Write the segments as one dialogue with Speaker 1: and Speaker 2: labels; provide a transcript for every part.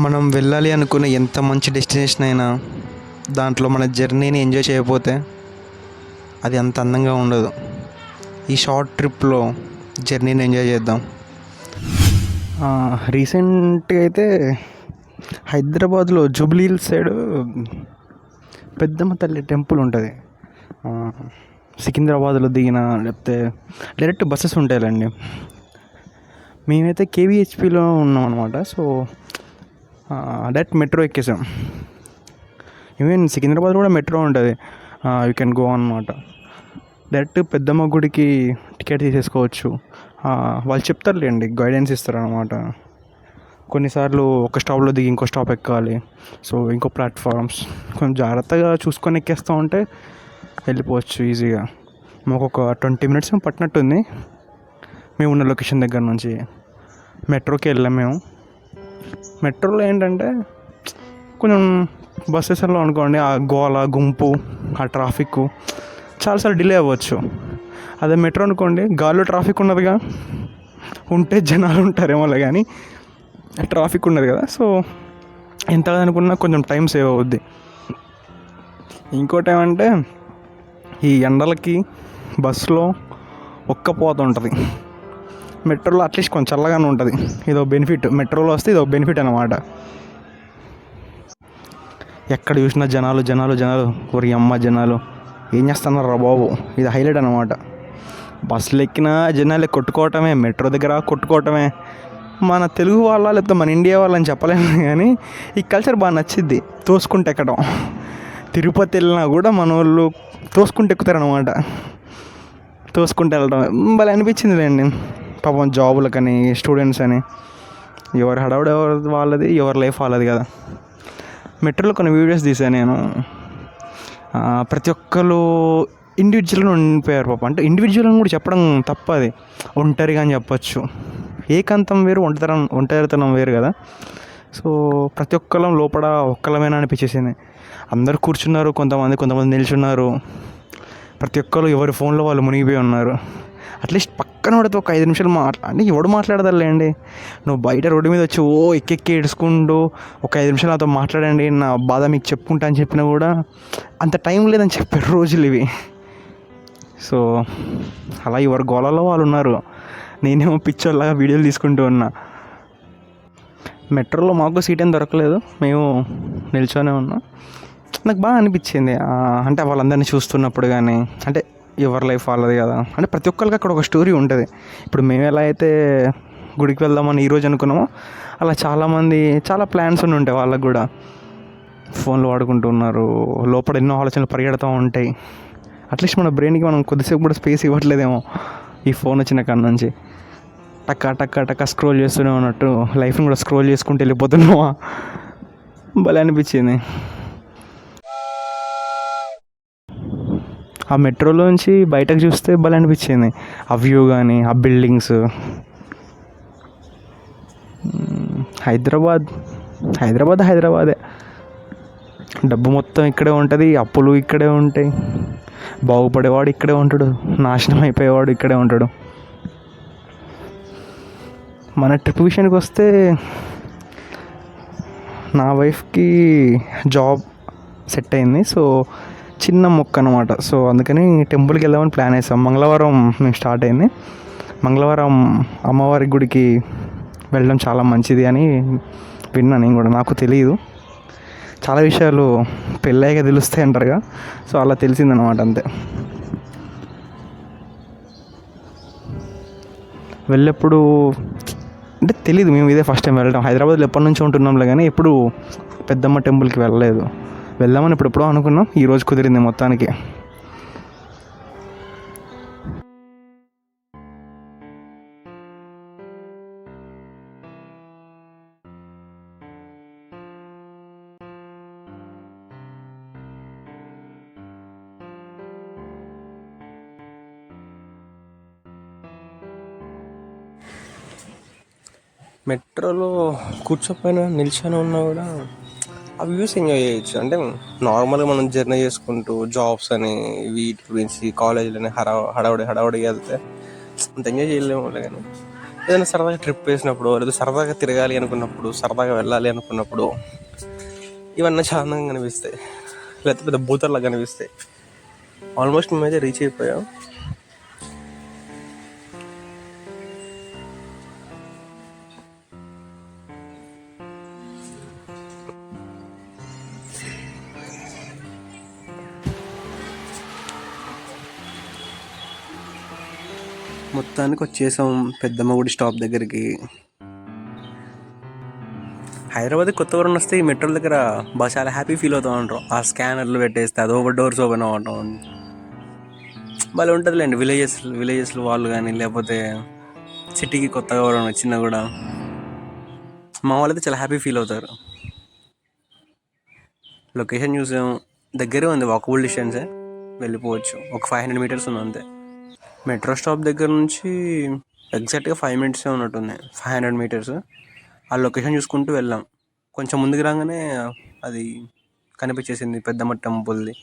Speaker 1: మనం వెళ్ళాలి అనుకున్న ఎంత మంచి డెస్టినేషన్ అయినా దాంట్లో మన జర్నీని ఎంజాయ్ చేయకపోతే అది అంత అందంగా ఉండదు. ఈ షార్ట్ ట్రిప్లో జర్నీని ఎంజాయ్ చేద్దాం. రీసెంట్గా అయితే హైదరాబాద్లో జూబ్లీ హిల్స్ సైడ్ పెద్దమ్మ తల్లి టెంపుల్ ఉంటుంది. సికింద్రాబాద్లో దిగిన లేకపోతే డైరెక్ట్ బస్సెస్ ఉంటాయండి. మేమైతే కేవీహెచ్పిలో ఉన్నాం అనమాట. సో డైరెక్ట్ మెట్రో ఎక్కేసాం. ఈవెన్ సికింద్రాబాద్ కూడా మెట్రో ఉంటుంది, యూ కెన్ గో అనమాట. డైరెక్ట్ పెద్దమ్మ గుడికి టికెట్ తీసేసుకోవచ్చు. వాళ్ళు చెప్తారులేండి, గైడెన్స్ ఇస్తారనమాట. కొన్నిసార్లు ఒక స్టాప్లో దిగి ఇంకో స్టాప్ ఎక్కాలి, సో ఇంకో ప్లాట్ఫామ్స్ కొంచెం జాగ్రత్తగా చూసుకొని ఎక్కేస్తూ ఉంటే వెళ్ళిపోవచ్చు ఈజీగా. మాకు ఒక 20 minutes పట్టినట్టుంది మేము ఉన్న లొకేషన్ దగ్గర నుంచి. మెట్రోకి వెళ్ళాం మేము. మెట్రోలో ఏంటంటే కొంచెం బస్సెస్లో అనుకోండి, ఆ గోల గుంపు ఆ ట్రాఫిక్ చాలాసార్లు డిలే అవ్వచ్చు. అదే మెట్రో అనుకోండి, గాల్లో ట్రాఫిక్ ఉన్నదిగా, ఉంటే జనాలు ఉంటారేమో కానీ ట్రాఫిక్ ఉండదు కదా. సో ఎంత అనుకున్నా కొంచెం టైం సేవ్ అవుద్ది. ఇంకోటి ఏమంటే ఈ ఎండలకి బస్సులో ఒక్కపోత ఉంటుంది. మెట్రోలో అట్లీస్ట్ కొంచెం చల్లగానే ఉంటుంది. ఇదో బెనిఫిట్, మెట్రోలో వస్తే ఇదో బెనిఫిట్ అనమాట. ఎక్కడ చూసినా జనాలు జనాలు జనాలు, ఒరి అమ్మ జనాలు ఏం చేస్తున్నారు రా బాబు, ఇది హైలైట్ అనమాట. బస్సులు ఎక్కినా జనాలు కొట్టుకోవటమే, మెట్రో దగ్గర కొట్టుకోవటమే. మన తెలుగు వాళ్ళ లేకపోతే మన ఇండియా వాళ్ళని చెప్పలేము కానీ ఈ కల్చర్ బాగా నచ్చిద్ది. తోసుకుంటే ఎక్కడం, తిరుపతి వెళ్ళినా కూడా మన వాళ్ళు తోసుకుంటూ ఎక్కుతారనమాట. తోసుకుంటూ వెళ్ళడం భలే అనిపించింది లేండి. పాపం జాబులకని, స్టూడెంట్స్ అని, ఎవరి హడావుడు ఎవరి వాళ్ళది, ఎవరి లైఫ్ వాళ్ళది కదా. మెట్రోలో కొన్ని వీడియోస్ తీసాను నేను. ప్రతి ఒక్కరు ఇండివిజువల్గా ఉండిపోయారు పాపం. అంటే ఇండివిజువల్గా కూడా చెప్పడం తప్పది, ఒంటరిగా అని చెప్పచ్చు. ఏకాంతం వేరు, ఒంటరితనం వేరు కదా. సో ప్రతి ఒక్కరం లోపల ఒక్కలమేనా అనిపించేసింది. అందరూ కూర్చున్నారు, కొంతమంది నిల్చున్నారు. ప్రతి ఒక్కరు ఎవరి ఫోన్లో వాళ్ళు మునిగిపోయి ఉన్నారు. అట్లీస్ట్ పక్కన పడితే ఒక 5 నిమిషాలు అంటే ఎవడు మాట్లాడదాలేండి. నువ్వు బయట రోడ్డు మీద వచ్చి ఎక్కి ఏడుచుకుంటూ ఒక 5 నిమిషాలు నాతో మాట్లాడండి, నా బాధ మీకు చెప్పుకుంటా అని చెప్పినా కూడా అంత టైం లేదని చెప్పారు రోజులు ఇవి. సో అలా ఎవరి గోళాలో వాళ్ళు ఉన్నారు. నేనేమో పిచ్చోళ్ళలాగా వీడియోలు తీసుకుంటూ ఉన్నా. మెట్రోలో మాకు సీట్ ఏం దొరకలేదు, మేము నిల్చొనే ఉన్నాం. నాకు బాగా అనిపించింది. అంటే వాళ్ళందరినీ చూస్తున్నప్పుడు కానీ, అంటే ఎవరి లైఫ్ వాళ్ళది కదా. అంటే ప్రతి ఒక్కరికి అక్కడ ఒక స్టోరీ ఉంటుంది. ఇప్పుడు మేము ఎలా అయితే గుడికి వెళ్దామని ఈరోజు అనుకున్నామో, అలా చాలామంది చాలా ప్లాన్స్ ఉంటాయి వాళ్ళకు కూడా. ఫోన్లు వాడుకుంటూ ఉన్నారు, లోపల ఎన్నో ఆలోచనలు పరిగెడుతూ ఉంటాయి. అట్లీస్ట్ మన బ్రెయిన్కి మనం కొద్దిసేపు కూడా స్పేస్ ఇవ్వట్లేదేమో ఈ ఫోన్ వచ్చిన కాడ నుంచి. టక్క స్క్రోల్ చేస్తూనే ఉన్నట్టు లైఫ్ని కూడా స్క్రోల్ చేసుకుంటూ వెళ్ళిపోతున్నావా, భలే అనిపించింది. ఆ మెట్రోలోంచి బయటకు చూస్తే భలే అనిపించింది. ఆ వ్యూ కానీ, ఆ బిల్డింగ్స్. హైదరాబాదే. డబ్బు మొత్తం ఇక్కడే ఉంటుంది, అప్పులు ఇక్కడే ఉంటాయి, బాగుపడేవాడు ఇక్కడే ఉంటాడు, నాశనం అయిపోయేవాడు ఇక్కడే ఉంటాడు. మన ట్రిప్ విషయానికి వస్తే, నా వైఫ్కి జాబ్ సెట్ అయింది. సో చిన్న మొక్క అనమాట. సో అందుకని టెంపుల్కి వెళ్దామని ప్లాన్ వేసాం. మంగళవారం మేము స్టార్ట్ అయింది. మంగళవారం అమ్మవారి గుడికి వెళ్ళడం చాలా మంచిది అని విన్నా నేను కూడా. నాకు తెలియదు, చాలా విషయాలు పెళ్ళాక తెలుస్తాయి అంటారుగా. సో అలా తెలిసిందనమాట, అంతే. వెళ్ళేప్పుడు అంటే తెలీదు, మేము ఇదే ఫస్ట్ టైం వెళ్ళడం. హైదరాబాద్లో ఎప్పటి నుంచో ఉంటున్నాంలే కానీ ఎప్పుడు పెద్దమ్మ టెంపుల్కి వెళ్ళలేదు. వెళ్దామని ఎప్పుడెప్పుడో అనుకున్నాం, ఈరోజు కుదిరింది మొత్తానికి. మెట్రోలో కూర్చోపోయినా నిల్చొని ఉన్నా కూడా ఆ వ్యూస్ ఎంజాయ్ చేయొచ్చు. అంటే నార్మల్గా మనం జర్నీ చేసుకుంటూ జాబ్స్ అని వీటి గురించి కాలేజీలని హడావుడిగా వెళ్తే అంత ఎంజాయ్ చేయలేము కానీ
Speaker 2: ఏదైనా సరదాగా ట్రిప్ వేసినప్పుడు, లేదా సరదాగా తిరగాలి అనుకున్నప్పుడు, సరదాగా వెళ్ళాలి అనుకున్నప్పుడు ఇవన్నీ చాలా అందంగా కనిపిస్తాయి, లేకపోతే పెద్ద భూతల్లా కనిపిస్తాయి. ఆల్మోస్ట్ మేమైతే రీచ్ అయిపోయాం. మొత్తానికి వచ్చేసాం పెద్దమ్మ గుడి స్టాప్ దగ్గరికి. హైదరాబాద్ కొత్తవరం వస్తే ఈ మెట్రోల దగ్గర బాగా చాలా హ్యాపీ ఫీల్ అవుతూ ఉంటారు. ఆ స్కానర్లు పెట్టేస్తే అది ఓవర్ డోర్స్ ఓపెన్ అవ్వటం భలే ఉంటుందిలేండి. విలేజెస్లో వాళ్ళు కానీ, లేకపోతే సిటీకి కొత్తగా ఎవరైనా వచ్చినా కూడా మా వాళ్ళైతే చాలా హ్యాపీ ఫీల్ అవుతారు. లొకేషన్ చూసాం, దగ్గరే ఉంది, వాకబుల్ డిస్టెన్సే, వెళ్ళిపోవచ్చు. ఒక 500 మీటర్స్ ఉంది అంతే. మెట్రో స్టాప్ దగ్గర నుంచి ఎగ్జాక్ట్గా 5 మినిట్సే ఉన్నట్టుంది, 500 మీటర్స్. ఆ లొకేషన్ చూసుకుంటూ వెళ్ళాం. కొంచెం ముందుకు రాగానే అది కనిపించేసింది పెద్దమ్మ టెంపుల్ది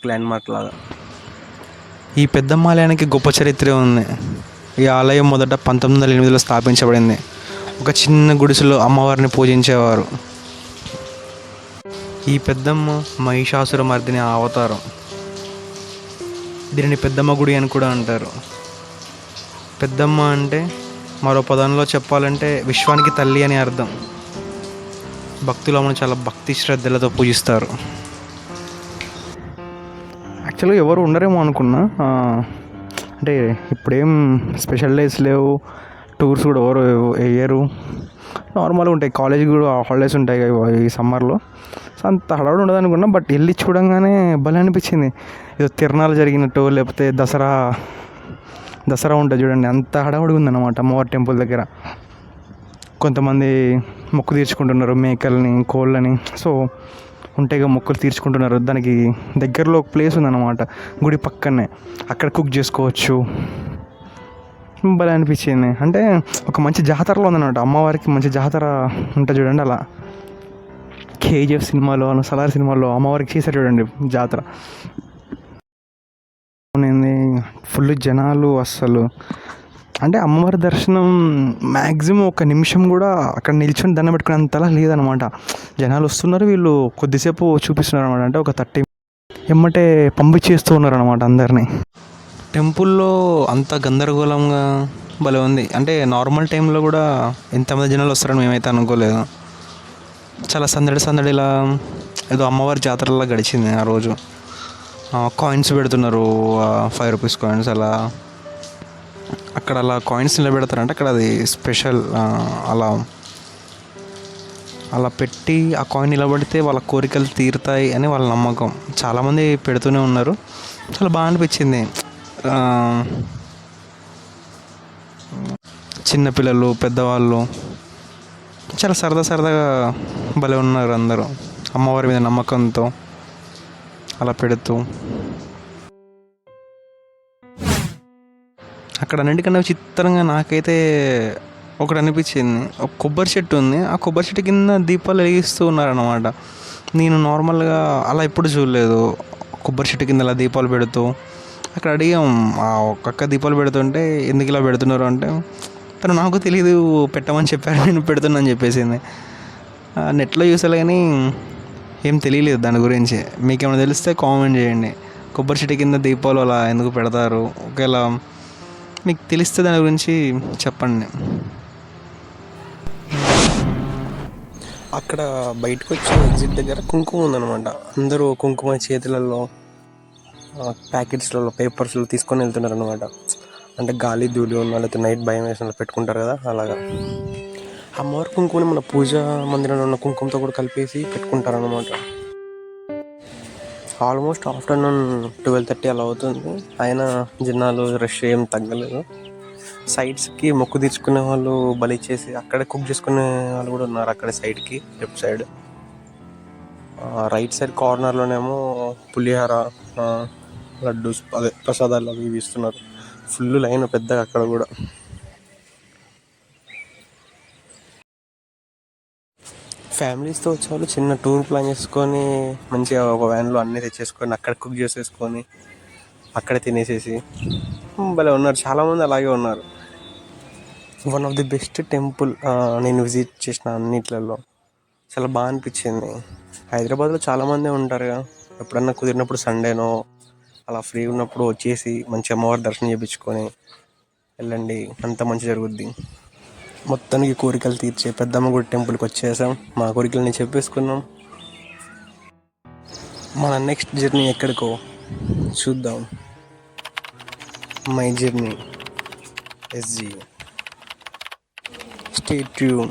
Speaker 2: ల్యాండ్ మార్క్ లాగా.
Speaker 1: ఈ పెద్దమ్మ ఆలయానికి గొప్ప చరిత్ర ఉంది. ఈ ఆలయం మొదట 1908లో స్థాపించబడింది. ఒక చిన్న గుడిసెలో అమ్మవారిని పూజించేవారు. ఈ పెద్దమ్మ మహిషాసుర మర్దిని అవతారం. దీనిని పెద్దమ్మ గుడి అని కూడా అంటారు. పెద్దమ్మ అంటే మరో పదంలో చెప్పాలంటే విశ్వానికి తల్లి అని అర్థం. భక్తులు ఆమెను చాలా భక్తి శ్రద్ధలతో పూజిస్తారు. యాక్చువల్గా ఎవరు ఉండరేమో అనుకున్నా, అంటే ఇప్పుడేం స్పెషల్ డేస్ లేవు, టూర్స్ కూడా ఎవరు వేయరు, నార్మల్గా ఉంటాయి. కాలేజీ కూడా హాలిడేస్ ఉంటాయి ఈ సమ్మర్లో, సో అంత హడావుడి ఉండదు అనుకున్నా. బట్ వెళ్ళి చూడంగానే భలే అనిపించింది. ఏదో తిరణాలు జరిగినట్టు, లేకపోతే దసరా ఉంటుంది చూడండి, అంత హడావుడిగా ఉందన్నమాట అమ్మవారి టెంపుల్ దగ్గర. కొంతమంది మొక్కు తీర్చుకుంటున్నారు, మేకల్ని, కోళ్ళని. సో ఉంటేగా మొక్కులు తీర్చుకుంటున్నారు. దానికి దగ్గరలో ఒక ప్లేస్ ఉందన్నమాట గుడి పక్కనే, అక్కడ కుక్ చేసుకోవచ్చు. భలే అనిపించింది. అంటే ఒక మంచి జాతరలో ఉందన్నమాట, అమ్మవారికి మంచి జాతర ఉంటుంది చూడండి. అలా కేజీఎఫ్ సినిమాలో, సలార్ సినిమాలో అమ్మవారికి చేశారు చూడండి జాతర. ఫుల్ జనాలు అస్సలు. అంటే అమ్మవారి దర్శనం మ్యాక్సిమం ఒక నిమిషం కూడా అక్కడ నిల్చొని దండం పెట్టుకునేంతలా లేదనమాట. జనాలు వస్తున్నారు, వీళ్ళు కొద్దిసేపు చూపిస్తున్నారు అనమాట. అంటే ఒక 30 ఎమ్మటే పంపించేస్తూ ఉన్నారు అనమాట అందరినీ. టెంపుల్లో అంత గందరగోళంగా భలే ఉంది. అంటే నార్మల్ టైంలో కూడా ఎంతమంది జనాలు వస్తారని మేమైతే అనుకోలేదు. చాలా సందడిలా ఏదో అమ్మవారి జాతరలా గడిచింది ఆ రోజు. కాయిన్స్ పెడుతున్నారు, 5 రూపీస్ కాయిన్స్. అక్కడ అలా కాయిన్స్ నిలబెడతారంటే అక్కడ అది స్పెషల్. అలా పెట్టి ఆ కాయిన్ నిలబడితే వాళ్ళ కోరికలు తీరుతాయి అని వాళ్ళ నమ్మకం. చాలామంది పెడుతూనే ఉన్నారు. చాలా బాగా అనిపించింది. చిన్నపిల్లలు, పెద్దవాళ్ళు చాలా సరదాగా భలే ఉన్నారు అందరూ, అమ్మవారి మీద నమ్మకంతో అలా పెడుతూ. అక్కడ అన్నింటికన్నా విచిత్రంగా నాకైతే ఒకటి అనిపించింది. ఒక కొబ్బరి చెట్టు ఉంది, ఆ కొబ్బరి చెట్టు కింద దీపాలు వెలిగిస్తూ ఉన్నారన్నమాట. నేను నార్మల్గా అలా ఎప్పుడు చూడలేదు, కొబ్బరి చెట్టు కింద అలా దీపాలు పెడుతూ. అక్కడ అడిగాం, ఒక్కొక్క దీపాలు పెడుతుంటే ఎందుకు ఇలా పెడుతున్నారు అంటే, తను నాకు తెలియదు పెట్టమని చెప్పారు, నేను పెడుతున్నాను చెప్పేసింది. నెట్లో చూసాను కానీ ఏం తెలియలేదు దాని గురించి. మీకేమైనా తెలిస్తే కామెంట్ చేయండి. కొబ్బరి చెట్టు కింద దీపాలు అలా ఎందుకు పెడతారు, ఒకవేళ మీకు తెలిస్తే దాని గురించి చెప్పండి.
Speaker 2: అక్కడ బయటకు వచ్చే ఎగ్జిట్ దగ్గర కుంకుమ ఉందన్నమాట. అందరూ కుంకుమ చేతులలో, ప్యాకెట్స్లలో, పేపర్స్లో తీసుకొని వెళ్తున్నారు అనమాట. అంటే గాలి ధూళి ఉన్న, లేకపోతే నైట్ భయం వేసిన పెట్టుకుంటారు కదా, అలాగా. అమ్మవారి కుంకుమని మన పూజా మందిరంలో ఉన్న కుంకుమతో కూడా కలిపేసి పెట్టుకుంటారు అనమాట. ఆల్మోస్ట్ ఆఫ్టర్నూన్ 12:30 అలా అవుతుంది, అయినా జనాలు రష్ ఏం తగ్గలేదు. సైడ్స్కి మొక్కు తీర్చుకునే వాళ్ళు బలి ఇచ్చేసి అక్కడే కుక్ చేసుకునే వాళ్ళు కూడా ఉన్నారు. అక్కడ సైడ్కి లెఫ్ట్ సైడ్, రైట్ సైడ్ కార్నర్లోనేమో పులిహోర, లడ్డూస్, అదే ప్రసాదాలు అవి ఇస్తున్నారు. ఫుల్ లైన్ పెద్దగా అక్కడ కూడా. ఫ్యామిలీస్తో వచ్చేవాళ్ళు చిన్న టూర్ ప్లాన్ చేసుకొని మంచిగా ఒక వ్యాన్లో అన్నీ తెచ్చేసుకొని అక్కడ కుక్ చేసేసుకొని అక్కడే తినేసేసి భలే ఉన్నారు. చాలామంది అలాగే ఉన్నారు. One of the best temple నేను విజిట్ చేసిన అన్నిట్లలో. చాలా బాగా అనిపించింది. హైదరాబాద్లో చాలామంది ఉంటారు కదా, ఎప్పుడన్నా కుదిరినప్పుడు సండేనో అలా ఫ్రీ ఉన్నప్పుడు వచ్చేసి మంచి అమ్మవారి దర్శనం చేయించుకొని వెళ్ళండి, అంత మంచి జరుగుద్ది. మొత్తానికి కోరికలు తీర్చే పెద్దమ్మ గుడి టెంపుల్కి వచ్చేసాం. మా కోరికలని చెప్పేసుకున్నాం. మన నెక్స్ట్ జర్నీ ఎక్కడికో చూద్దాం. My journey SG. Stay tune.